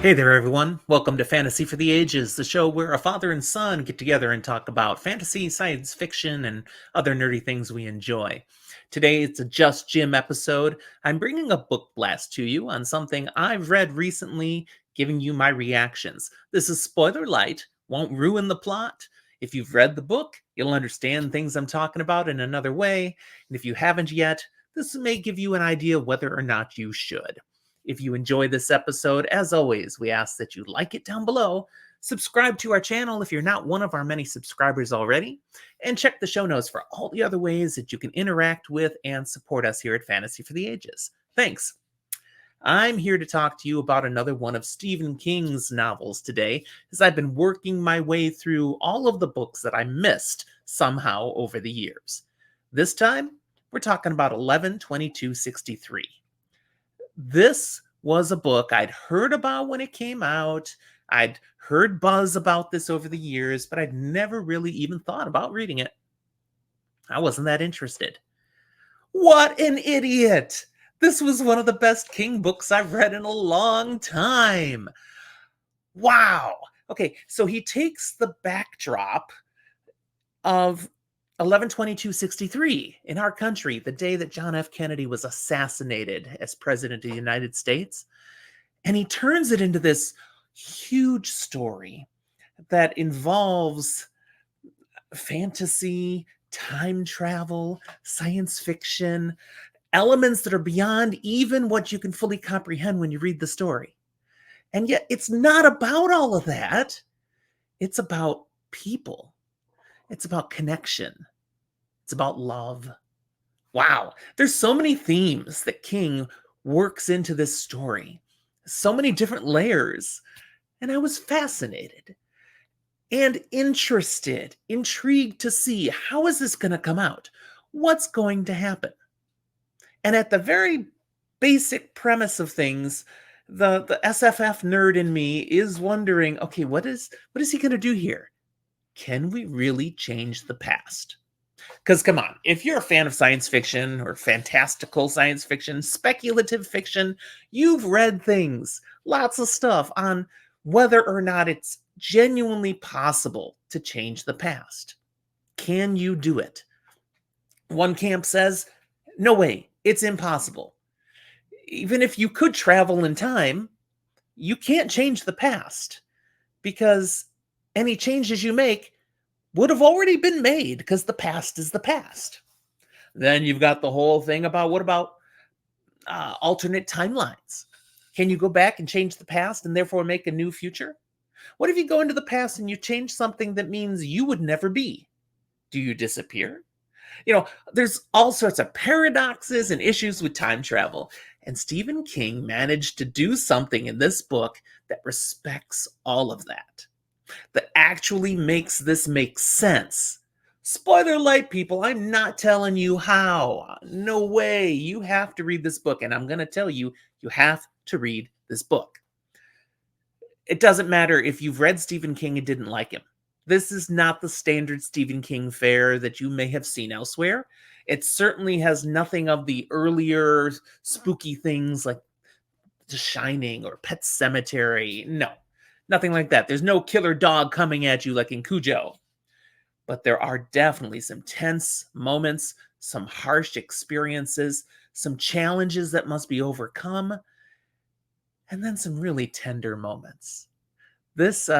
Hey there, everyone. Welcome to Fantasy for the Ages, the show where a father and son get together and talk about fantasy, science fiction, and other nerdy things we enjoy. Today, it's a Just Jim episode. I'm bringing a book blast to you on something I've read recently, giving you my reactions. This is spoiler light, won't ruin the plot. If you've read the book, you'll understand things I'm talking about in another way. And if you haven't yet, this may give you an idea whether or not you should. If you enjoy this episode, as always, we ask that you like it down below, subscribe to our channel if you're not one of our many subscribers already, and check the show notes for all the other ways that you can interact with and support us here at Fantasy for the Ages. Thanks. I'm here to talk to you about another one of Stephen King's novels today, as I've been working my way through all of the books that I missed somehow over the years. This time, we're talking about 11/22/63. This was a book I'd heard about when it came out. I'd heard buzz about this over the years, but I'd never really even thought about reading it. I wasn't that interested. What an idiot! This was one of the best King books I've read in a long time. Wow. Okay, so he takes the backdrop of 11/22/63 in our country, the day that John F. Kennedy was assassinated as president of the United States. And he turns it into this huge story that involves fantasy, time travel, science fiction, elements that are beyond even what you can fully comprehend when you read the story. And yet, it's not about all of that. It's about people, it's about connection, it's about love. Wow, there's so many themes that King works into this story, so many different layers, and I was fascinated and interested, intrigued to see how is this going to come out? What's going to happen? And at the very basic premise of things, the SFF nerd in me is wondering, okay, what is he going to do here? Can we really change the past? Because come on, if you're a fan of science fiction or fantastical science fiction, speculative fiction, you've read things, lots of stuff on whether or not it's genuinely possible to change the past. Can you do it? One camp says, no way, it's impossible. Even if you could travel in time, you can't change the past because any changes you make would have already been made because the past is the past. Then you've got the whole thing about what about alternate timelines? Can you go back and change the past and therefore make a new future? What if you go into the past and you change something that means you would never be? Do you disappear? There's all sorts of paradoxes and issues with time travel. And Stephen King managed to do something in this book that respects all of that actually makes this make sense. Spoiler alert, people, I'm not telling you how. No way. You have to read this book, and I'm going to tell you, you have to read this book. It doesn't matter if you've read Stephen King and didn't like him. This is not the standard Stephen King fare that you may have seen elsewhere. It certainly has nothing of the earlier spooky things like The Shining or Pet Sematary. No, nothing like that. There's no killer dog coming at you like in Cujo. But there are definitely some tense moments, some harsh experiences, some challenges that must be overcome, and then some really tender moments. This,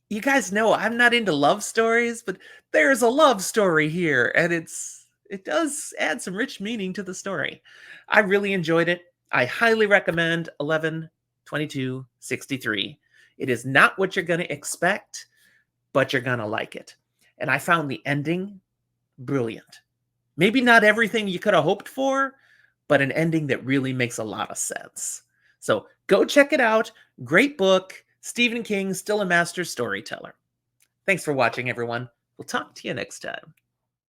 you guys know I'm not into love stories, but there's a love story here, and it does add some rich meaning to the story. I really enjoyed it. I highly recommend 11/22/63. It is not what you're going to expect, but you're going to like it. And I found the ending brilliant. Maybe not everything you could have hoped for, but an ending that really makes a lot of sense. So go check it out. Great book. Stephen King, still a master storyteller. Thanks for watching, everyone. We'll talk to you next time.